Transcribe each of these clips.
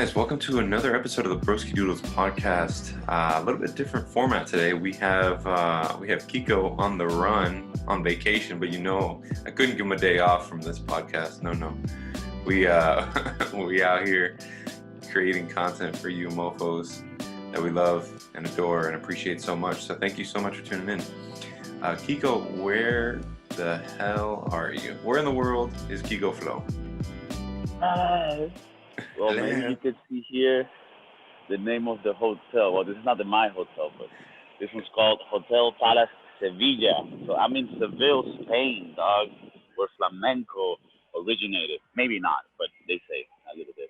guys, welcome to another episode of the Broskiedoodles podcast. A little bit different format today. We have Kiko on the run on vacation, but I couldn't give him a day off from this podcast. No. We we out here creating content for you mofos that we love and adore and appreciate so much. So thank you so much for tuning in. Kiko, where the hell are you? Where in the world is Kiko Flow? Well, maybe you could see here the name of the hotel. Well, this is not my hotel, but this one's called Hotel Palace Sevilla. So I'm in Seville, Spain, dog, where flamenco originated. Maybe not, but they say a little bit.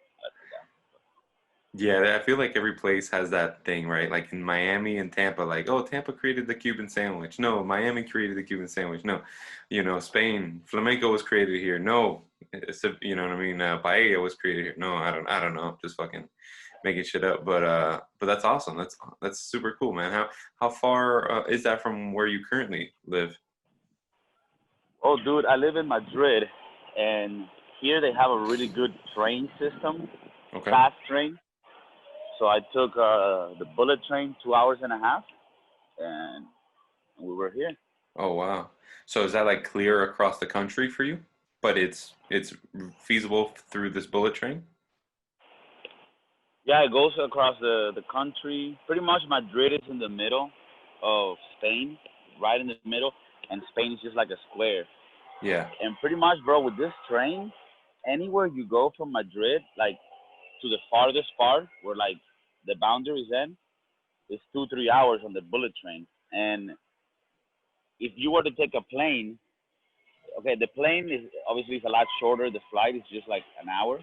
Yeah, I feel like every place has that thing, right? Like in Miami and Tampa, like, oh, Tampa created the Cuban sandwich. No, Miami created the Cuban sandwich. No, Spain, flamenco was created here. No, you know what I mean? Paella was created here. No, I don't know. Just fucking making shit up. But that's awesome. That's super cool, man. How far is that from where you currently live? Oh, dude, I live in Madrid, and here they have a really good train system, Okay. fast train. So I took the bullet train, 2 hours and a half, and we were here. Oh, wow. So is that like clear across the country for you? But it's feasible through this bullet train? Yeah, it goes across the country. Pretty much Madrid is in the middle of Spain, right in the middle, and Spain is just like a square. Yeah. And pretty much, bro, with this train, anywhere you go from Madrid, like to the farthest part where like the boundaries end, is 2-3 hours on the bullet train. And if you were to take a plane, okay, the plane is obviously it's a lot shorter. The flight is just like an hour,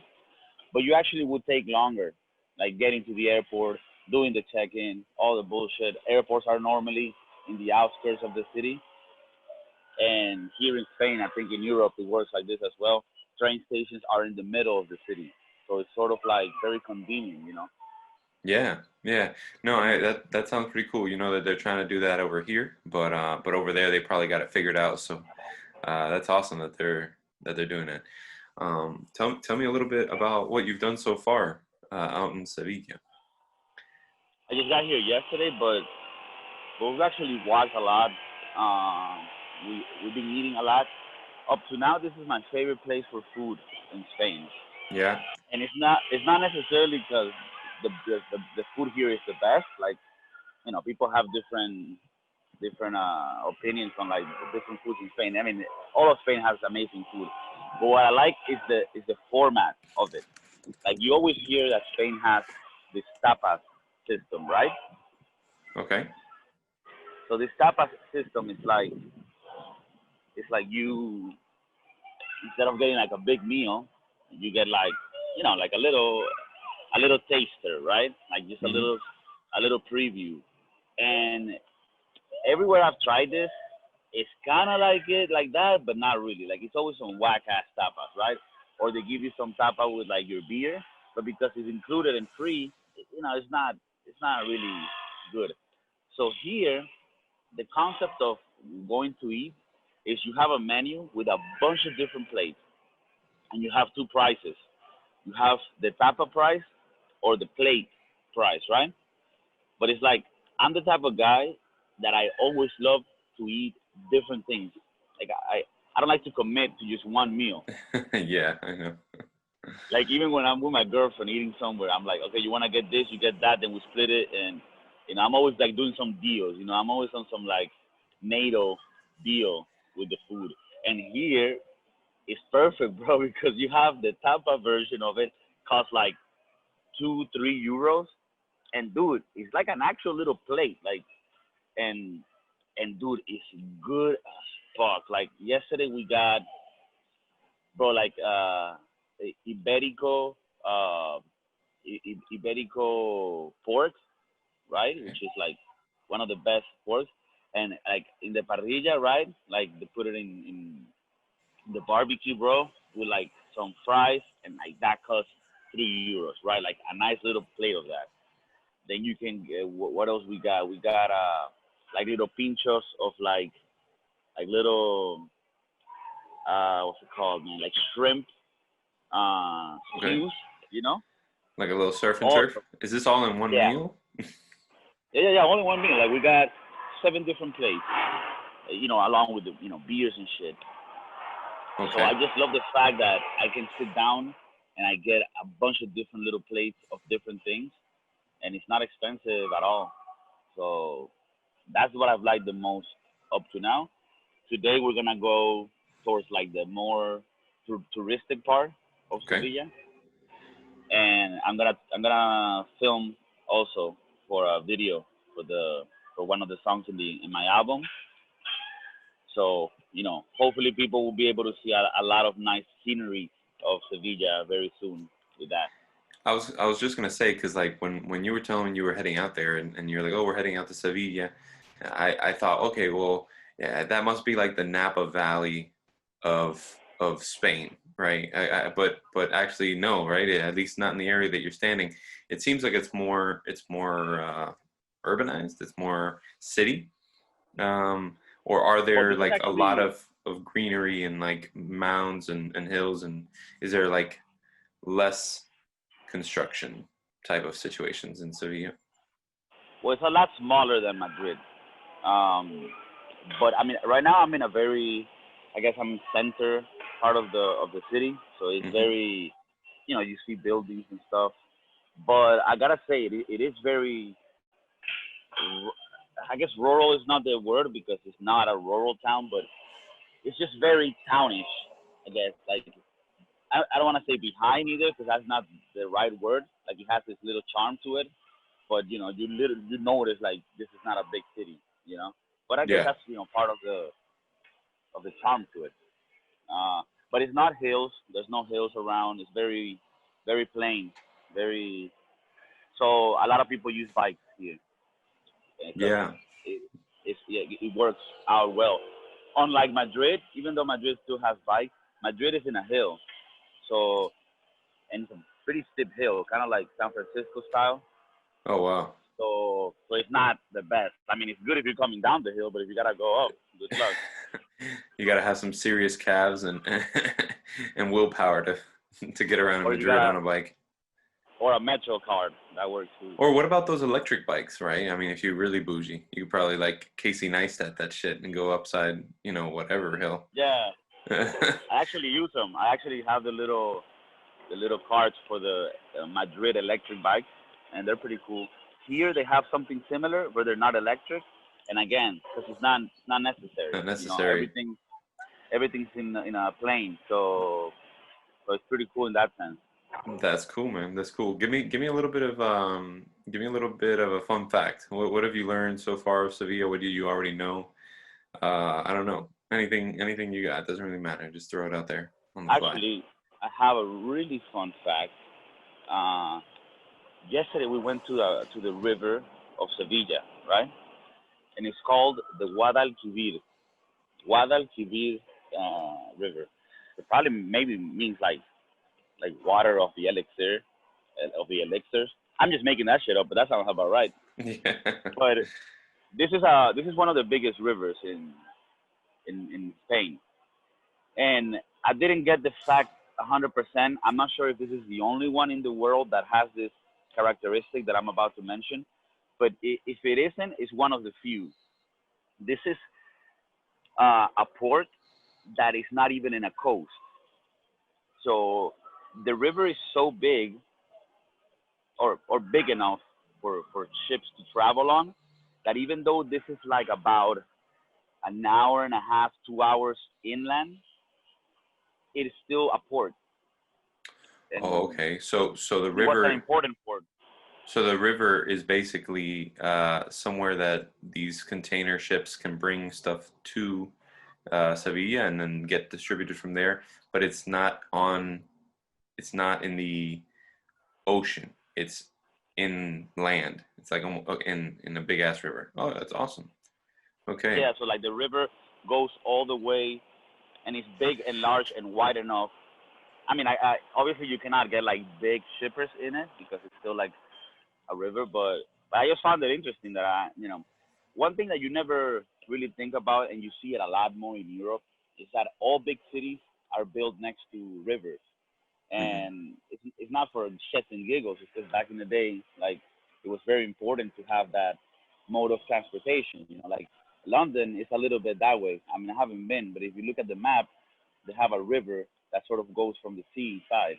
but you actually would take longer, like getting to the airport, doing the check-in, all the bullshit. Airports are normally in the outskirts of the city, and here in Spain, I think in Europe it works like this as well. Train stations are in the middle of the city, so it's sort of like very convenient, Yeah. No, that sounds pretty cool. You know that they're trying to do that over here, but over there they probably got it figured out. So that's awesome that they're doing it. Tell me a little bit about what you've done so far out in Sevilla. I just got here yesterday, but we've actually walked a lot. We've been eating a lot. Up to now, this is my favorite place for food in Spain. Yeah. And it's not necessarily because the food here is the best. Like, people have different opinions on like different foods in Spain. I mean, all of Spain has amazing food, but what I like is the format of it. Like you always hear that Spain has this tapas system, right? Okay. So this tapas system is like you, instead of getting like a big meal, you get like like a little taster, right? Like just Mm-hmm. a little preview. And everywhere I've tried this, it's kind of like it like that, but not really. Like it's always some whack ass tapas, right? Or they give you some tapa with like your beer, but because it's included and free, it's not really good. So here, the concept of going to eat is you have a menu with a bunch of different plates, and you have two prices. You have the tapa price or the plate price, right? But it's like I'm the type of guy that I always love to eat different things. Like I don't like to commit to just one meal. Yeah, I know. Like even when I'm with my girlfriend eating somewhere, I'm like, okay, you want to get this, you get that, then we split it, and I'm always like doing some deals. I'm always on some like NATO deal with the food. And here it's perfect, bro, because you have the tapa version of it costs like 2-3 euros, and dude, it's like an actual little plate, like and dude, it's good as fuck. Like yesterday we got, bro, like Iberico, Iberico pork, right? Okay. Which is like one of the best porks. And like in the parrilla, right? Like they put it in the barbecue, bro, with like some fries, and like that costs 3 euros, right? Like a nice little plate of that. Then you can what else we got? We got like little pinchos of like little what's it called, man? Like shrimp Okay. stews, you know? Like a little surf and turf? Awesome. Is this all in one Yeah. meal? Yeah. Only one meal. Like we got 7 different plates, along with the beers and shit. So I Okay. just love the fact that I can sit down and I get a bunch of different little plates of different things, and it's not expensive at all. So that's what I've liked the most up to now. Today we're gonna go towards like the more touristic part of Okay. Sevilla, and I'm gonna film also for a video for one of the songs in my album. So hopefully people will be able to see a lot of nice scenery of Sevilla very soon with that. I was just gonna say because like when you were telling me you were heading out there and you're like, oh, we're heading out to Sevilla, I thought, okay, well, yeah, that must be like the Napa Valley of Spain, right? But actually no, right? At least not in the area that you're standing. It seems like it's more urbanized. It's more city. Or are Oh, there this is like a lot actually of greenery and like mounds and hills, and is there like less construction type of situations in Sevilla? well, it's a lot smaller than Madrid. Um, but I mean, right now I'm in a very, I guess I'm center part of the city, so it's Hmm. very, you see buildings and stuff. But I gotta say, it is very, I guess rural is not the word because it's not a rural town, but it's just very townish. I guess like I don't want to say behind either because that's not the right word. Like it has this little charm to it, but you notice like this is not a big city. But I guess Yeah, that's part of the charm to it. But it's not hills. There's no hills around. It's very very plain. Very so a lot of people use bikes here because yeah, it works out well. Unlike Madrid, even though Madrid still has bikes, Madrid is in a hill. So and it's a pretty steep hill, kind of like San Francisco style. oh wow. So it's not the best. I mean, it's good if you're coming down the hill, but if you gotta go up, good luck. You got to have some serious calves and and willpower to get around in Or you Madrid gotta on a bike. or a Metro card that works too. Or what about those electric bikes, right? I mean, if you're really bougie, you could probably like Casey Neistat that shit and go upside, whatever hill. Yeah, I actually use them. I actually have the little cards for the Madrid electric bikes, and they're pretty cool. Here they have something similar, but they're not electric. And again, because it's not necessary. Not necessary. Everything's in a plane, so it's pretty cool in that sense. That's cool, man. That's cool. Give me a little bit of a fun fact. What have you learned so far of Sevilla? What do you already know? I don't know. Anything you got. Doesn't really matter. Just throw it out there on the fly. Actually, I have a really fun fact. Uh, Yesterday we went to the river of Sevilla, right? And it's called the Guadalquivir River. It probably maybe means like water of the elixirs. I'm just making that shit up, but that sounds about right. Yeah. But this is one of the biggest rivers in Spain, and I didn't get the fact 100%. I'm not sure if this is the only one in the world that has this characteristic that I'm about to mention, but if it isn't, it's one of the few. This is a port that is not even in a coast. So the river is so big or big enough for ships to travel on that even though this is like about an hour and a half, 2 hours inland, it is still a port. Oh, And okay. So the it was an river, important port. so the river is basically somewhere that these container ships can bring stuff to Sevilla and then get distributed from there. But it's not in the ocean. It's in land. It's like in a big ass river. Oh, that's awesome. Okay. Yeah, so like the river goes all the way and it's big and large and wide enough. I mean, I obviously you cannot get like big shippers in it because it's still like a river, but I just found it interesting that one thing that you never really think about and you see it a lot more in Europe is that all big cities are built next to rivers. Hmm. and it's not for shits and giggles. It's just back in the day, like it was very important to have that mode of transportation. You know, like London is a little bit that way. I mean, I haven't been, but if you look at the map, they have a river that sort of goes from the sea side.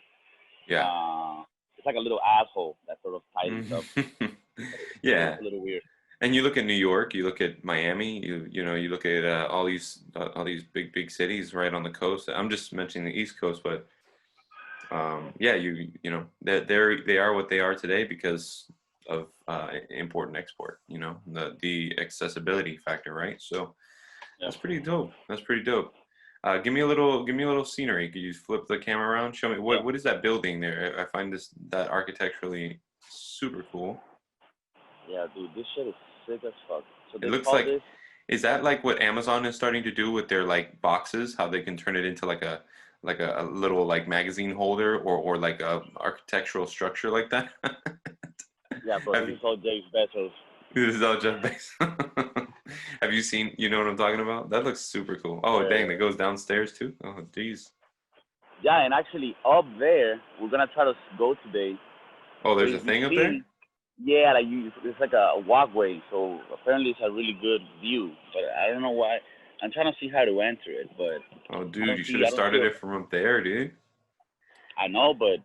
Yeah. It's like a little asshole that sort of tightens up. Mhm. It's Yeah. a little weird. And you look at New York, you look at Miami, you look at all these big cities right on the coast. I'm just mentioning the East Coast, but yeah, they are what they are today because of import and export. You know, the accessibility factor, right? So Yeah. that's pretty dope. That's pretty dope. Give me a little scenery. Could you flip the camera around? Show me Yeah. what is that building there? I find that architecturally super cool. Yeah, dude, this shit is sick as fuck. So It they looks call like, this. is that like what Amazon is starting to do with their like boxes? How they can turn it into like a little like magazine holder or like a architectural structure like that? Yeah, bro, Have this you, is all Jeff Bezos. this is all Jeff Bezos. Have you seen? You know what I'm talking about? That looks super cool. Oh dang, Yeah. that goes downstairs too. Oh geez. Yeah, and actually up there, we're gonna try to go today. Oh, So there's a if you thing up there. see, yeah, like it's like a walkway. So apparently it's a really good view, but I don't know why. I'm trying to see how to enter it, but Oh I dude, don't you should see. have I don't see. started it from up there, dude. I know, but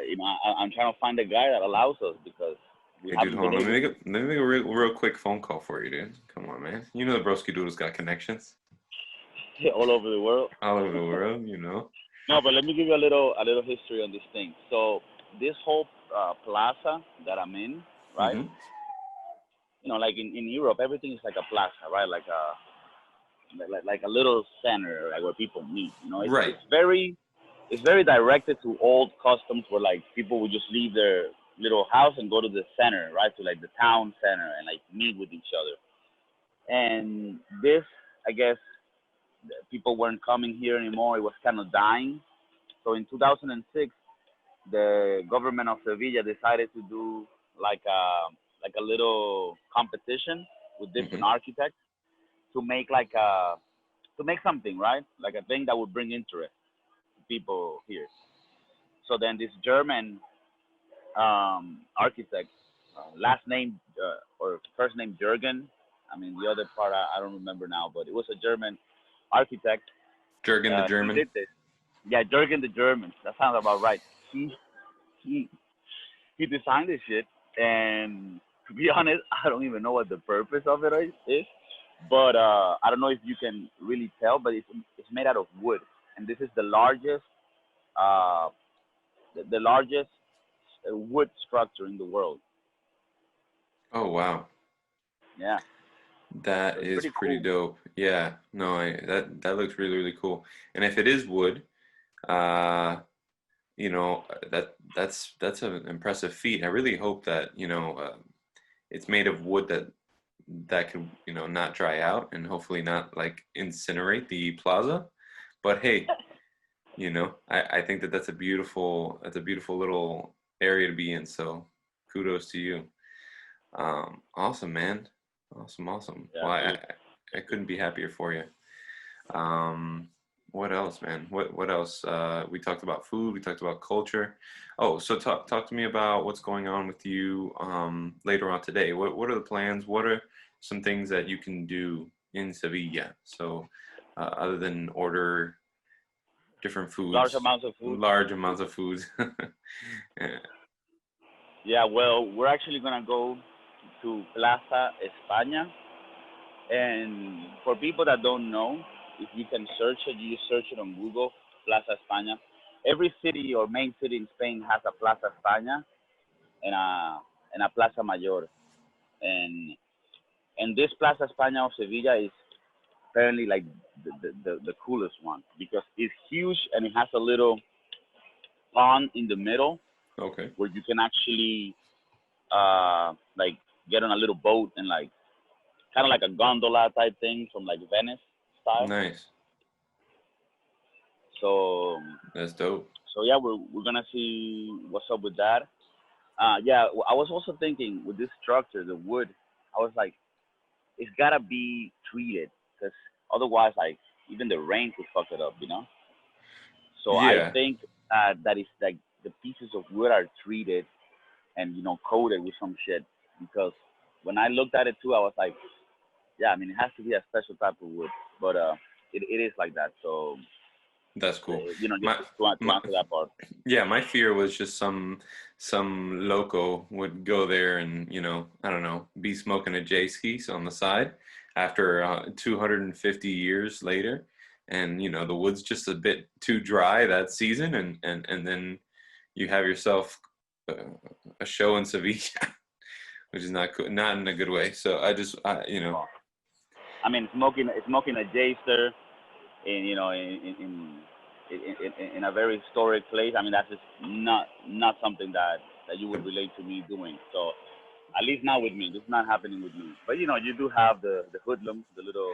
you know, I'm trying to find a guy that allows us because we Hey dude, haven't hold been on. able to. Let me make a real quick phone call for you, dude. Come on, man. You know the Broskiedoodles got connections All over the world. all over the world. You know. No, but let me give you a little history on this thing. So this whole plaza that I'm in, right? Mm-hmm. You know, like in Europe, everything is like a plaza, right? Like a little center, like where people meet. You know, Right. it's very directed to old customs where like people would just leave their little house and go to the center, right? To like the town center and like meet with each other. And this, I guess, people weren't coming here anymore. It was kind of dying. So in 2006, the government of Sevilla decided to do like a little competition with different Mm-hmm. architects to make to make something, right? Like a thing that would bring interest to people here. So then this German architect, last name or first name Jürgen. I mean the other part I don't remember now, but it was a German architect. Jurgen the He German. did this. Yeah, Jürgen the German. That sounds about right. He he designed this shit, and to be honest, I don't even know what the purpose of it is. But I don't know if you can really tell, but it's made out of wood, and this is uh, the largest wood structure in the world. Oh wow. Yeah, so That it's is pretty pretty cool. dope. Yeah. No, that looks really cool. And if it is wood, uh, that's an impressive feat. I really hope that, it's made of wood that can, not dry out and hopefully not like incinerate the plaza. But hey, I think that's a beautiful little area to be in. So kudos to you. Awesome, man. Awesome, awesome. Yeah, Well, dude. I couldn't be happier for you. Um, what else, man? What else? We talked about food. We talked about culture. Oh, so talk to me about what's going on with you later on today. What are the plans? What are some things that you can do in Sevilla? So, other than order different Large foods, amounts of food. large amounts of foods. Yeah. Yeah, well, we're actually gonna go to Plaza España, and for people that don't know, if you can search it, you just search it on Google, Plaza España. Every city or main city in Spain has a Plaza España and a Plaza Mayor, and this Plaza España of Sevilla is apparently like the coolest one because it's huge and it has a little pond in the middle Okay. where you can actually like get on a little boat and like kind of like a gondola type thing from like Venice style. Nice. So That's dope. yeah, we're gonna see what's up with that. Yeah, I was also thinking with this structure, the wood. I was like, it's gotta be treated because otherwise, like even the rain could fuck it up, you know. So I Yeah. think that is like the pieces of wood are treated and coated with some shit. Because when I looked at it too, I was like, yeah, I mean it has to be a special type of wood, but it is like that. So That's cool. just My, to my answer that part. yeah, my fear was just some loco would go there and I don't know, be smoking a J skis on the side after 250 years later, and the wood's just a bit too dry that season, and then you have yourself a show in Sevilla, which is not cool, not in a good way. So Well, I mean, smoking a Jster in in a very historic place. I mean, that's just not something that you would relate to me doing. So at least not with me. This is not happening with me. But you do have the hoodlums, the little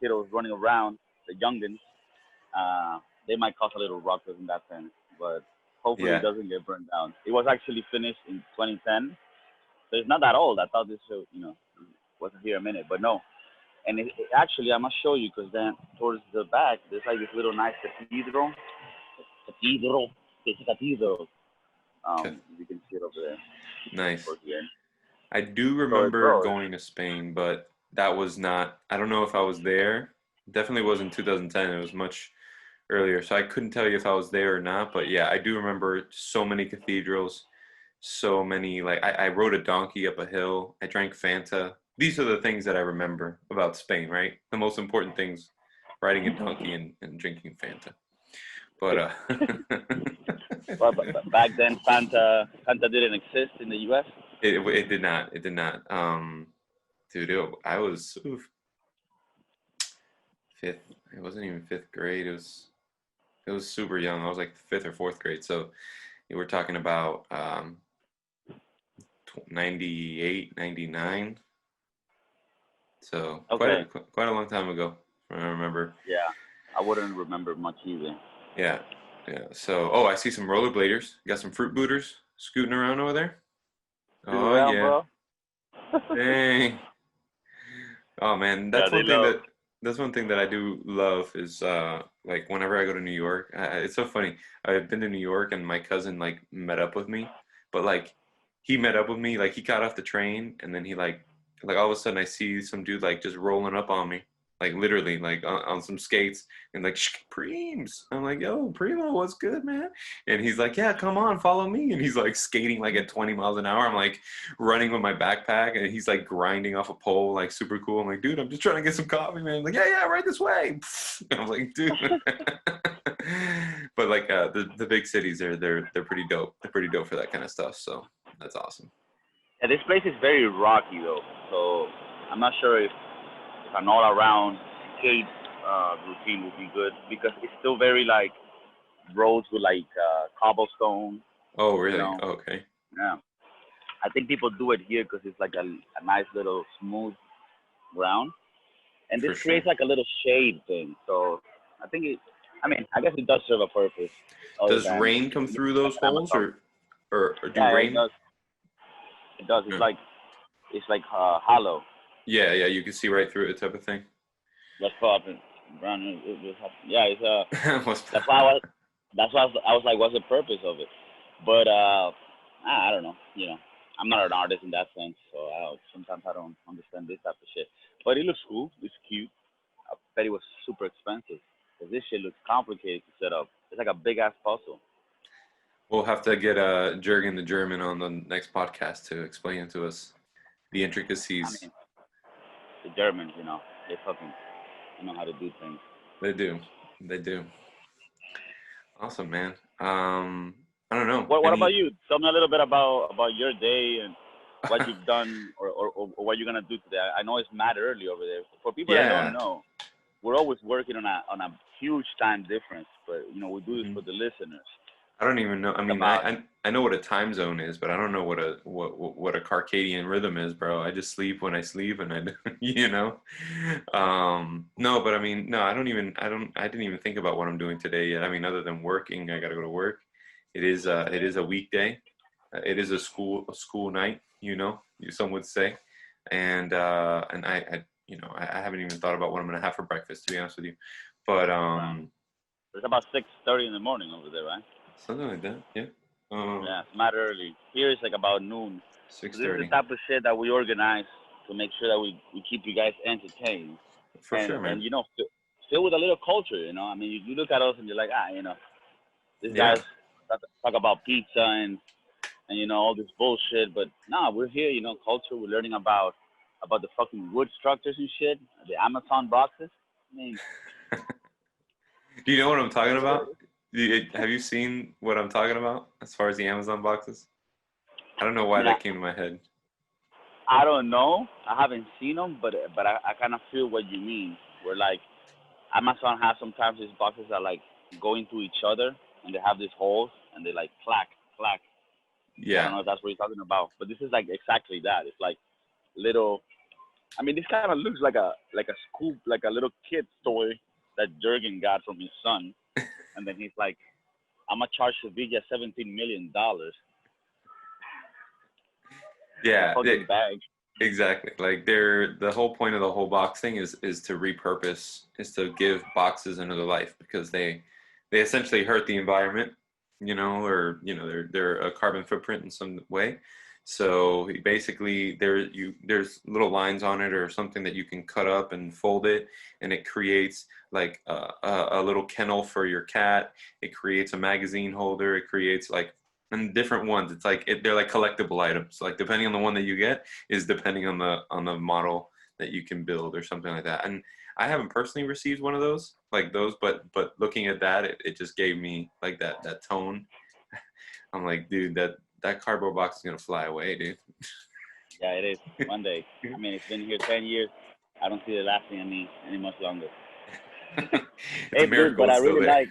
kiddos running around, the youngins. They might cause a little ruckus in that sense, but hopefully it yeah. doesn't get burned down. It was actually finished in 2010, so it's not that old. I thought this show, wasn't here a minute, but no. And actually, I must show you because then towards the back, there's like this little nice cathedral. Cathedral. It's a cathedral. Okay. You can see it over there. Nice. Towards the end. I do So, remember bro, going to Spain, but that was not, I don't know if I was there. Definitely wasn't 2010. It was much earlier. So I couldn't tell you if I was there or not. But yeah, I do remember so many cathedrals, so many, like, I rode a donkey up a hill. I drank Fanta. These are the things that I remember about Spain, right? The most important things, riding a donkey and drinking Fanta. But well, but back then, Fanta didn't exist in the U.S. it did not. It did not. Dude, I was fifth. It wasn't even fifth grade. It was super young. I was like fifth or fourth grade. So we're talking about 98, 99. So Okay. quite a long time ago. I remember. Yeah, I wouldn't remember much either. Yeah, yeah. So I see some rollerbladers. Got some fruit booters scooting around over there. Do Oh well, yeah. bro. Dang. Oh man, Yeah, they love. that's one thing that I do love is like whenever I go to New York, it's so funny. I've been to New York and my cousin like met up with me, but like he met up with me, like he got off the train and then he like all of a sudden I see some dude like just rolling up on me, like literally like on some skates and like Preems. I'm like, yo, Primo, what's good, man? And he's like, yeah, come on, follow me. And he's like skating like at 20 miles an hour. I'm like running with my backpack and he's like grinding off a pole, like super cool. I'm like, dude, I'm just trying to get some coffee, man. He's like, yeah, right this way. And I was like, dude. But like the big cities, they're pretty dope. They're pretty dope for that kind of stuff. So that's awesome. Yeah, this place is very rocky though, so I'm not sure if an all-around skate routine would be good because it's still very like roads with like cobblestone. Oh, You really? know, Okay. yeah. I think people do it here because it's like a nice little smooth ground, and this For sure. creates like a little shade thing. So I think it. I mean, I guess it does serve a purpose, other Does than rain come through like those an holes Amazon. or do Yeah, it rain? does. It does. Yeah. It's like hollow. Yeah, yeah, you can see right through it type of thing. Let's go up and run. Yeah, it's What's that's why I was like, what's the purpose of it? But I don't know. I'm not an artist in that sense, so sometimes I don't understand this type of shit. But it looks cool. It's cute. I bet it was super expensive because this shit looks complicated to set up. It's like a big ass puzzle. We'll have to get Jurgen the German on the next podcast to explain it to us, the I intricacies. mean, the Germans, they know how to do things. They do, they do. Awesome, man. I don't know What about any. you? Tell me a little bit about your day and what you've done or what you're gonna do today. I know it's mad early over there. For people that don't Yeah. know, we're always working on a huge time difference, but we do this hmm for the listeners. I don't even know. I It's mean, about I know what a time zone is, but I don't know what a circadian rhythm is, bro. I just sleep when I sleep, and you know. No, but I mean, no, I didn't even think about what I'm doing today yet. I mean, other than working, I got to go to work. It is a weekday. It is a school night, some would say, and I haven't even thought about what I'm gonna have for breakfast, to be honest with you. But It's about 6:30 in the morning over there, right? something like that. Yeah. Yeah, it's mad early. Here it's like about noon. So this is the 6:30. type of shit that we organize to make sure that we keep you guys entertained For sure, and man. fill with a little culture. I mean, you look at us and you're like, these guys Yeah. talk about pizza and all this bullshit, but nah, we're here. Culture. We're learning about the fucking wood structures and shit, the Amazon boxes. I mean, Do you know what I'm talking that's what it about? is. Have you seen what I'm talking about as far as the Amazon boxes? I don't know I why mean, that came to my head. I don't know. I haven't seen them, but I kind of feel what you mean. Where like Amazon has sometimes these boxes that like go into each other and they have these holes and they like clack clack. I don't Yeah. know if that's what you're talking about, but this is like exactly that. It's like little. I mean, this kind of looks like a scoop, like a little kid's toy that Jurgen got from his son, and then he's like, "I'm gonna charge Sevilla $17 million for a Yeah. fucking bag." Exactly. Like the whole point of the whole box thing is to repurpose, is to give boxes another life because they essentially hurt the environment, or they're a carbon footprint in some way. So basically there's little lines on it or something that you can cut up and fold it, and it creates like a little kennel for your cat. It creates a magazine holder. It creates like, and different ones. It's like they're like collectible items. Like depending on the one that you get is depending on the model that you can build or something like that. And I haven't personally received one of those like those, but looking at that, it just gave me like that tone. I'm like, dude, that cardboard box is gonna fly away, dude. Yeah, it is. One day. I mean, it's been here 10 years. I don't see it lasting any much longer. It's a Hey, dude, miracle but it's still there.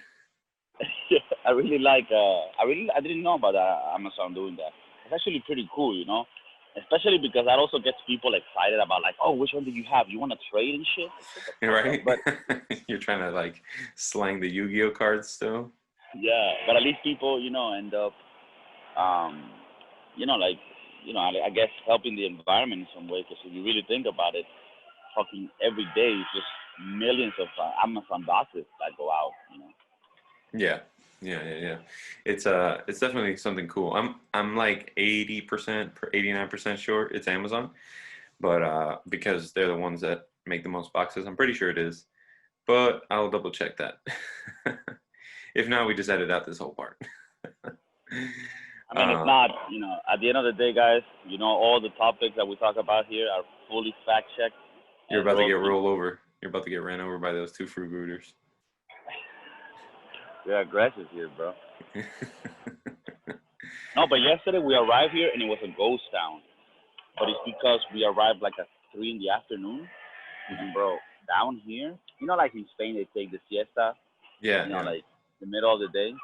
I didn't know about Amazon doing that. It's actually pretty cool. Especially because that also gets people excited about like, oh, which one do you have? You want to trade and shit? Like, shut the fuck up. Right? But You're trying to like slang the Yu-Gi-Oh cards still. yeah, but at least people, end up, um, like, I guess helping the environment in some way. Because if you really think about it, fucking every day is just millions of Amazon boxes that go out. Yeah. Yeah. It's definitely something cool. I'm like 80%, 89% sure it's Amazon, but because they're the ones that make the most boxes, I'm pretty sure it is. But I'll double check that. If not, we just edit out this whole part. I mean, if uh, not, at the end of the day, guys, all the topics that we talk about here are fully fact checked you're and about to they're get all rolled over. You're about to get ran over by those two fruit rooters. they're aggressive here, bro. No, but yesterday we arrived here and it was a ghost town. But it's because we arrived like at 3 in the afternoon. And bro, down here, like in Spain they take the siesta, Yeah. like the middle of the day.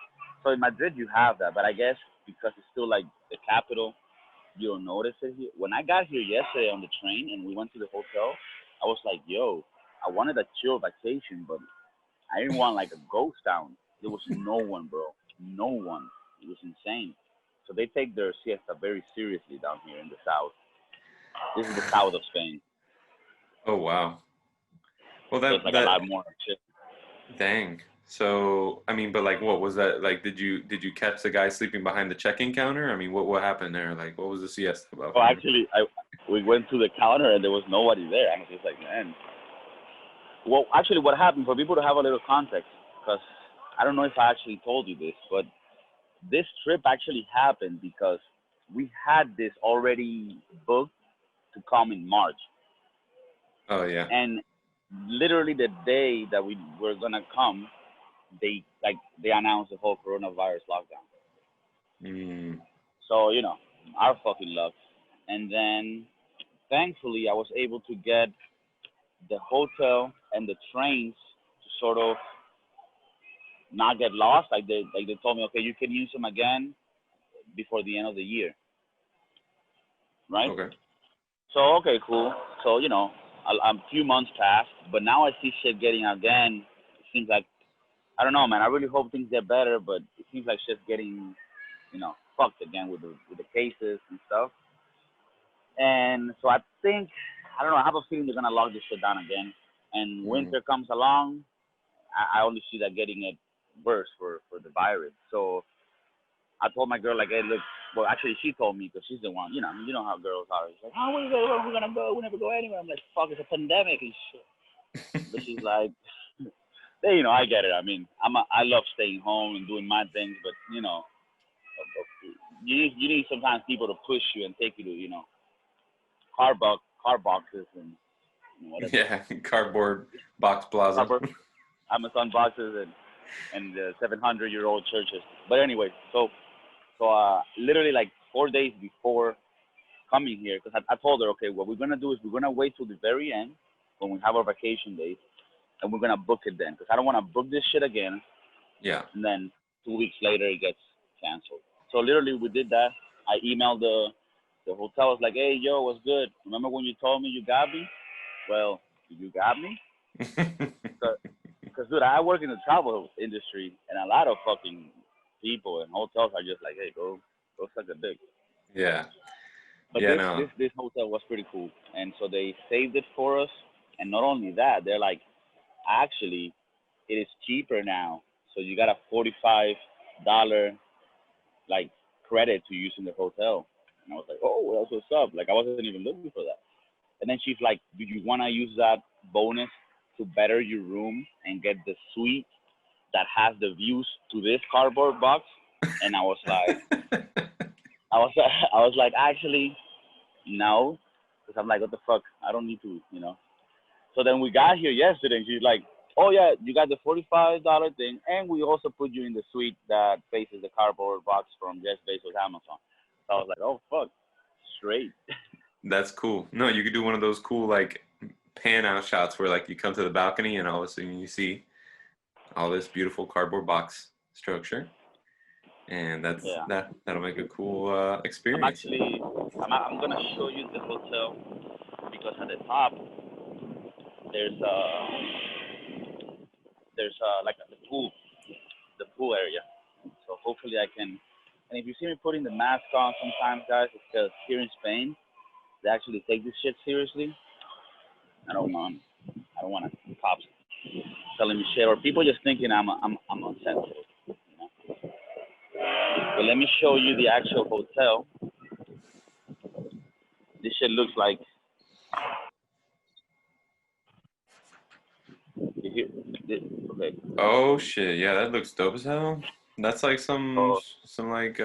So in Madrid you have that, but I guess because it's still like the capital, you don't notice it here. When I got here yesterday on the train and we went to the hotel, I was like, yo, I wanted a chill vacation, but I didn't want like a ghost town. There was no one, bro. No one. It was insane. So they take their siesta very seriously down here in the south. This is the south of Spain, Oh wow. Well, so it's that like a that lot more chill. dang. So I mean, but like, what was that like? Did you catch the guy sleeping behind the check-in counter? I mean, what happened there? Like, what was the siesta about So for him? actually, we went to the counter and there was nobody there. I was just like, man. Well, actually, what happened for people to have a little context, because I don't know if I actually told you this, but this trip actually happened because we had this already booked to come in March. Oh yeah. And literally the day that we were gonna come, they announced the whole coronavirus lockdown. Mm, So our fucking luck. And then thankfully, I was able to get the hotel and the trains to sort of not get lost. Like they told me, okay, you can use them again before the end of the year, right? okay. So okay, cool. So a few months passed, but now I see shit getting again. It seems like I don't know, man. I really hope things get better, but it seems like shit's getting fucked again with the cases and stuff. And so I think I don't know. I have a feeling they're gonna lock this shit down again. And Mm, winter comes along, I only see that getting it worse for the virus. So I told my girl like, hey, look. Well, actually, she told me because she's the one. You know how girls are. She's like, oh, where we gonna go? We never go anywhere. I'm like, fuck, it's a pandemic and shit. But she's like, hey, I get it. I mean, I love staying home and doing my things, but you need sometimes people to push you and take you to car boxes and whatever. Yeah, cardboard box plaza. Cardboard Amazon boxes and 700-year-old churches. But anyway, so literally like 4 days before coming here, because I told her, okay, what we're gonna do is we're gonna wait till the very end when we have our vacation days, and we're gonna book it then, because I don't want to book this shit again, Yeah. and then 2 weeks later it gets canceled. So literally we did that. I emailed the hotel. I was like, hey, yo, what's good? Remember when you told me you got me? Well, you got me? Because, dude, I work in the travel industry, and a lot of fucking people and hotels are just like, hey, go suck a dick. Yeah. But Yeah, no. this hotel was pretty cool, and so they saved it for us. And not only that, they're like, actually, it is cheaper now. So you got a $45 like credit to use in the hotel. And I was like, oh, well, that's what's up. Like I wasn't even looking for that. And then she's like, do you want to use that bonus to better your room and get the suite that has the views to this cardboard box? And I was like, I was like, actually, no, because I'm like, what the fuck? I don't need to. So then we got here yesterday, and she's like, oh yeah, you got the $45 thing, and we also put you in the suite that faces the cardboard box from Jeff Bezos Amazon. So I was like, oh fuck, straight. That's cool. No, you could do one of those cool like pan out shots where like you come to the balcony and all of a sudden you see all this beautiful cardboard box structure, and Yeah. that'll make a cool I'm experience. actually, I'm gonna show you the hotel because at the top there's like the pool area. So hopefully I can. And if you see me putting the mask on sometimes, guys, it's because here in Spain they actually take this shit seriously. I don't want cops telling me shit or people just thinking I'm unsensitive. But let me show you the actual hotel. This shit looks like. Okay. Oh shit, yeah, that looks dope as hell. That's like some So like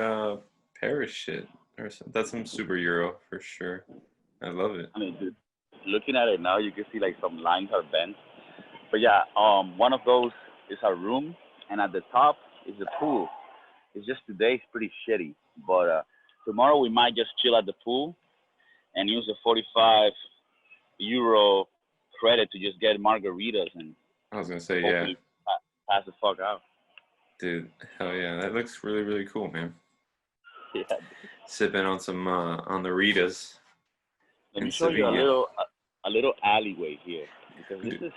Paris shit or that's some super Euro for sure. I love it. I mean, dude, looking at it now, you can see like some lines are bent. But yeah, one of those is our room, and at the top is the pool. It's just today it's pretty shitty, but tomorrow we might just chill at the pool and use the 45 euro credit to just get margaritas and I was gonna say, yeah, hopefully pass the fuck out. dude, hell yeah, that looks really really cool, man. Yeah. Sipping on some on the Ritas Let in me show you Sevilla. a little alleyway here because this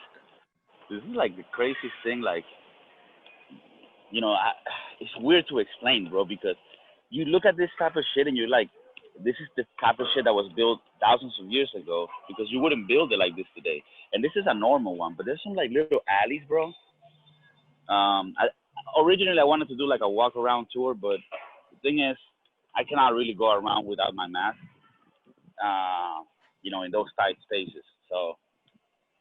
is like the craziest thing. Like it's weird to explain, bro, because you look at this type of shit and you're like, this is the type of shit that was built thousands of years ago because you wouldn't build it like this today. And this is a normal one, but there's some like little alleys, bro. Originally I wanted to do like a walk around tour, but the thing is, I cannot really go around without my mask, in those tight spaces. So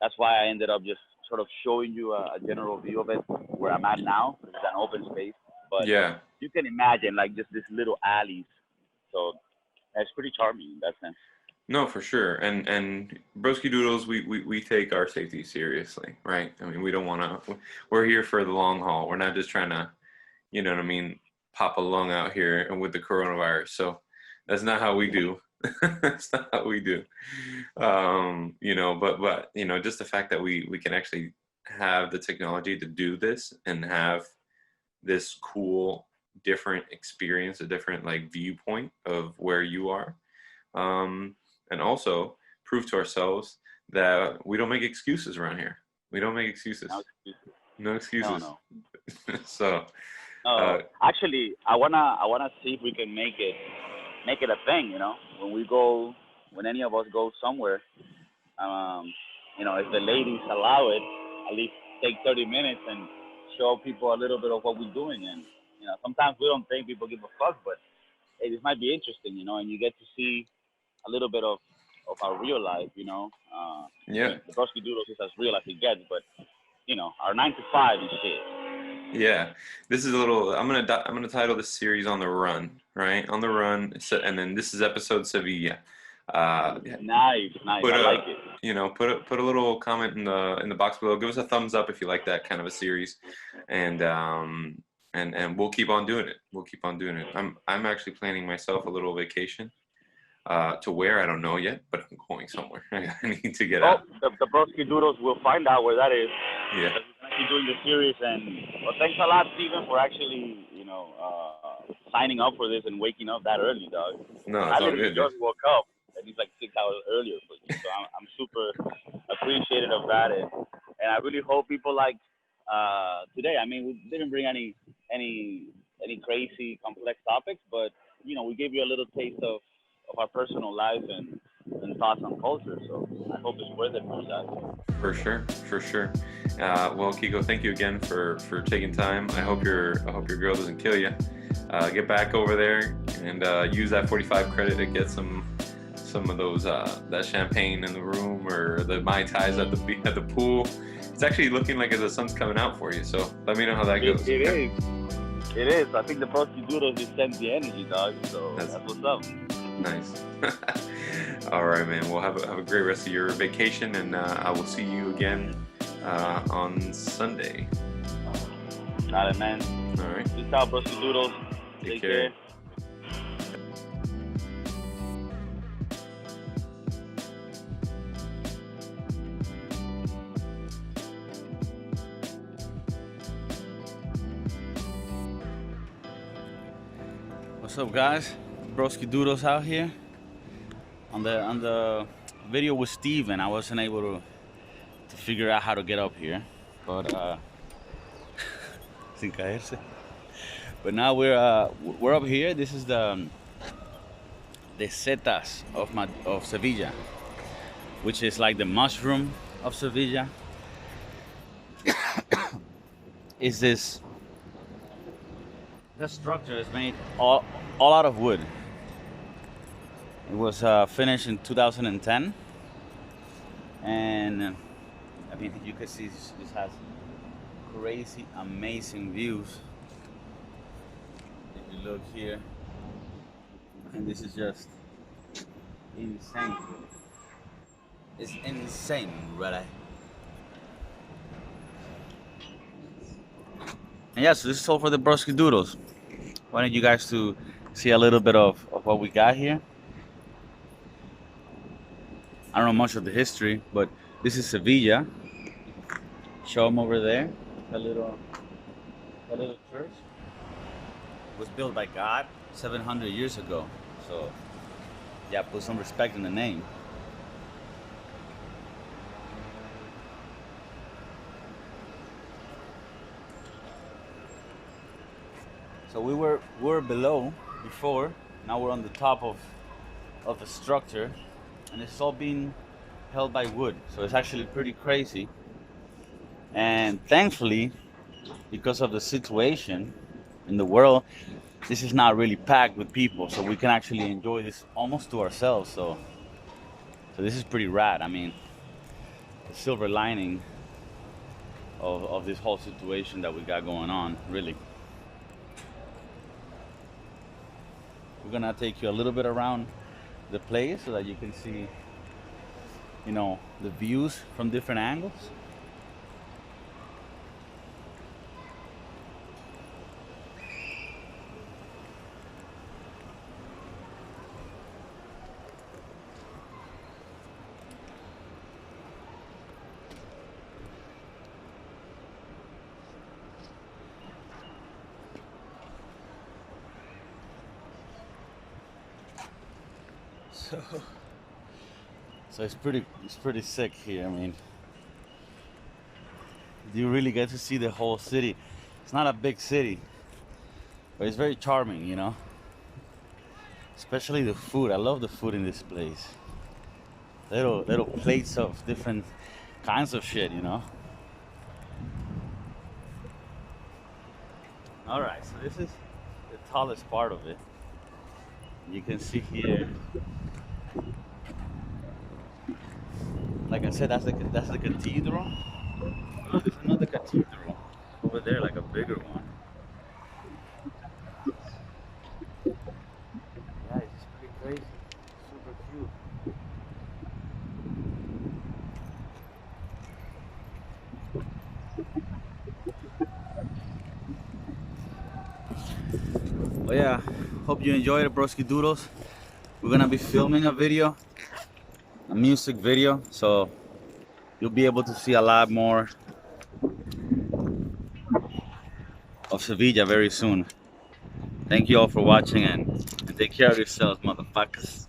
that's why I ended up just sort of showing you a general view of it where I'm at now. It's an open space, but Yeah. you can imagine like just this little alleys. So it's pretty charming in that sense. No, for sure. And Broskiedoodles, we take our safety seriously, right? I mean, we don't want to. We're here for the long haul. We're not just trying to, you know what I mean, pop a lung out here and with the coronavirus. So that's not how we do. That's not how we do. But just the fact that we can actually have the technology to do this and have this cool different experience, a different like viewpoint of where you are. And also prove to ourselves that we don't make excuses around here. We don't make excuses. No excuses. No. So. Actually, I wanna see if we can make it a thing. When any of us go somewhere, if the ladies allow it, at least take 30 minutes and show people a little bit of what we're doing sometimes we don't think people give a fuck, but hey, this might be interesting, and you get to see a little bit of our real life, Yeah. The Broskiedoodles is as real as it gets, but our 9 to 5 and shit. Yeah, this is a little. I'm gonna title this series "On the Run," right? On the Run, and then this is episode Sevilla. Yeah, Nice. put I a like it. put a little comment in the box below. Give us a thumbs up if you like that kind of a series, and we'll keep on doing it. We'll keep on doing it. I'm actually planning myself a little vacation. To where I don't know yet, but I'm going somewhere. I need to get out. The Broskiedoodles will find out where that is. Yeah. Keep doing the series, and thanks a lot, Steven, for actually signing up for this and waking up that early, dog. No, it's I all literally good, dude. just woke up, and it's like 6 hours earlier for you, so I'm super appreciative of that, and I really hope people like today. I mean, we didn't bring any crazy complex topics, but we gave you a little taste of our personal life and thoughts on culture. So I hope it's worth it for you guys. For sure. Well, Kiko, thank you again for taking time. I hope your girl doesn't kill you. Get back over there and use that 45 credit to get some of those that champagne in the room or the Mai Tais at the pool. It's actually looking like the sun's coming out for you. So let me know how that goes. It is. It is. I think the Broskiedoodles just sends the energy, dog. So that's what's up. Nice. All right, man. Well, have a great rest of your vacation, and I will see you again on Sunday. Got it, man. All right. Peace out, Broskiedoodles. Take care. What's up, guys? Broskiedoodles out here. On the video with Steven, I wasn't able to figure out how to get up here, but sin caerse. But now we're up here. This is the setas of Sevilla, which is like the mushroom of Sevilla. Is this? The structure is made all out of wood. It was finished in 2010, and I mean, you can see this has crazy, amazing views. If you look here, and this is just insane. It's insane, right? And yeah, so this is all for the Broskiedoodles. Wanted you guys to see a little bit of what we got here. I don't know much of the history, but this is Sevilla. Show them over there. A little church. It was built by God 700 years ago. So yeah, put some respect in the name. So we were below before. Now we're on the top of the structure, and it's all being held by wood. So it's actually pretty crazy. And thankfully, because of the situation in the world, this is not really packed with people, so we can actually enjoy this almost to ourselves. So this is pretty rad. I mean, the silver lining of this whole situation that we got going on, really. We're gonna take you a little bit around the place so that you can see, the views from different angles. So it's pretty sick here. I mean, you really get to see the whole city. It's not a big city, but it's very charming, Especially the food. I love the food in this place. Little plates of different kinds of shit, All right, so this is the tallest part of it. You can see here, like I said, that's the cathedral. Oh, there's another cathedral over there, like a bigger one. Yeah, it's just pretty crazy. Super cute. Well, yeah, hope you enjoyed it, Broskiedoodles. We're gonna be filming a video, a music video, so you'll be able to see a lot more of Sevilla very soon. Thank you all for watching and take care of yourselves, motherfuckers.